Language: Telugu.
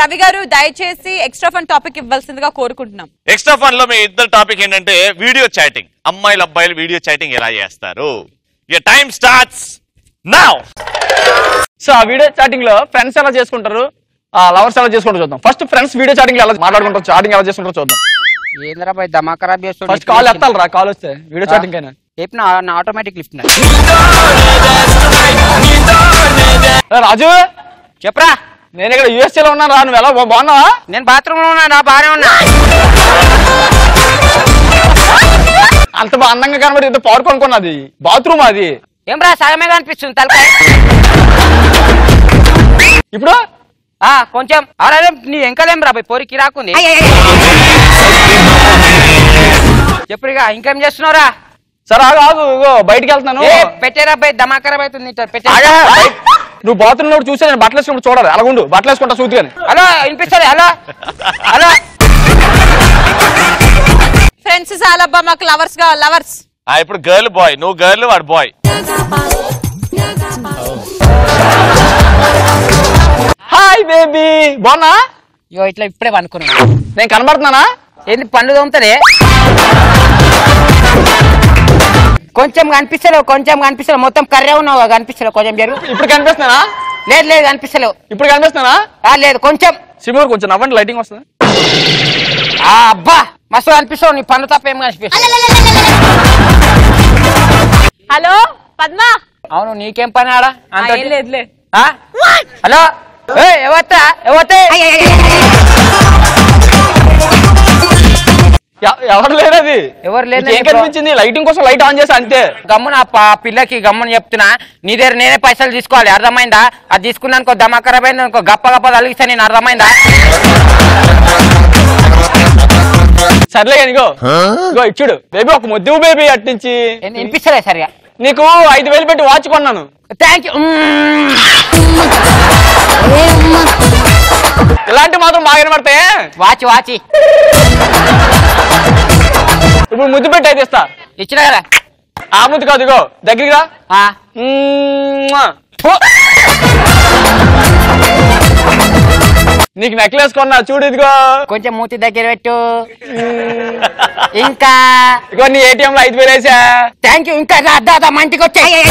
రవి గారు దయచేసి ఎక్స్ట్రా ఫన్ టాపిక్ ఇవ్వాల్సిందిగా కోరుకుంటున్నాం. ఎక్స్ట్రా ఫన్ లో మీ ఇద్దరు టాపిక్ ఏంటంటే వీడియో చాటింగ్. అమ్మాయిలు అబ్బాయిలు వీడియో చాటింగ్ ఎలా చేస్తారు? Your time starts now. So ఆ వీడియో చాటింగ్ లో ఫ్రెండ్స్ ఎలా చేసుకుంటారు, లవర్స్ ఎలా చేసుకుంటారు చూద్దాం. ఫస్ట్ ఫ్రెండ్స్ వీడియో చాటింగ్ ఎలా మాట్లాడుకుంటారు, చాటింగ్ ఎలా చేసుకుంటారో చూద్దాం. ఏంద్రా బాయ్ దమా ఖరాబ్ చేస్తాడు. ఫస్ట్ కాల్ ఎత్తాలి రా, కాల్ వస్తే వీడియో చాటింగ్ అయినా చెప్పిన ఆటోమేటిక్ లిఫ్ట్. రాజు చెప్పరా, నేను ఇక్కడ యూఎస్ఏ లో ఉన్నాను రా, నువ్వు ఎలా బాగున్నావా? నేను బాత్రూమ్ లో ఉన్నా, బాగానే ఉన్నా. అంత అందంగా కనబడి ఇంత పవర్ కొనుక్కున్నది బాత్రూమ్ అది. ఏం రా సగమే కనిపిస్తుంది తలకాయ. ఇప్పుడు కొంచెం అరే నీ ఎంకలేం రా బాయ్, పోరికి రాకుంది. చెప్పుడుగా ఇంకేం చేస్తున్నావురా? సరే ఆగు, బయటికి వెళ్తున్నాను. పెట్టేరా బాయ్, దమా ఖరాబ్ అవుతుంది. నువ్వు బాత్రూమ్ లో చూసే నేను బట్టలు వేసుకుంటూ చూడాలి, అలాగుండు బట్టలు వేసుకుంటా సూతి కానీ. హలో వినిపిస్తుంది? హలో హలో ఫ్రెండ్స్ చాలబ్బా, మాకు లవర్స్ కావాలి. లవర్స్ ఇప్పుడు గర్ల్ బాయ్, నువ్వు గర్ల్ వాడు బాయ్. హాయ్ బేబీ, బాగున్నా? ఇగో ఇట్లా ఇప్పుడే అనుకున్నా. నేను కనబడుతున్నానా? ఏంది పండు తోముతుంది? కొంచెం కనిపిస్తలేవు, కొంచెం కనిపిస్తలేవు. మొత్తం కర్రే ఉన్నావు, కనిపిస్తలేవు. కొంచెం జరుగు. ఇప్పుడు కనిపిస్తున్నానా? లేదు లేదు కనిపిస్తలేవు. ఇప్పుడు కనిపిస్తున్నానా? లేదు కొంచెం. సిమూర్ కొంచెం నవ్వండి, లైటింగ్ వస్తుంది. అబ్బా మస్తు కనిపిస్తావు, నీ పన్ను తప్ప ఏం కనిపిస్తావు? హలో పద్మ. అవును, నీకేం పని ఆడ? అంత లేదులే. హలో ఎవత్తా ఎవతే? ఎవరు లేరు, అది ఎవరు లేదు. ఏం కనిపించింది? లైటింగ్ కోసం లైట్ ఆన్ చేసి అంతే. గమ్మున పిల్లకి గమ్మున చెప్తున్నా, నీ దగ్గర నేనే పైసలు తీసుకోవాలి, అర్థమైందా? అది తీసుకున్నానుకో దమా ఖరాబ్ అయింది అనుకో, గప్ప గప్ప తలిగిస్తా నేను, అర్థమైందా? సర్లే ఇగో ఇచ్చుడు బేబీ, ఒక ముద్దు బేబీ అట్నుంచి. వినిపిస్తలే సరిగా. నీకు 5,000 పెట్టి వాచ్ కొన్నాను. Thank you. ఇలాంటి మాత్రం బాగా కనబడతాయి. వాచి వాచి ఇప్పుడు ముద్దు పెట్టి అయితే ఇస్తా. ఇచ్చిన కదా. ఆ ముద్దు కాదు, ఇగో దగ్గరికి రా. నీకు నెక్లెస్ కొన్నా చూడు, ఇదిగో. కొంచెం మూతి దగ్గర పెట్టు. ఇంకా ఇగో నీ ATM లో 5,000 వేసా. Thank you. ఇంకా మా ఇంటికి వచ్చాయి.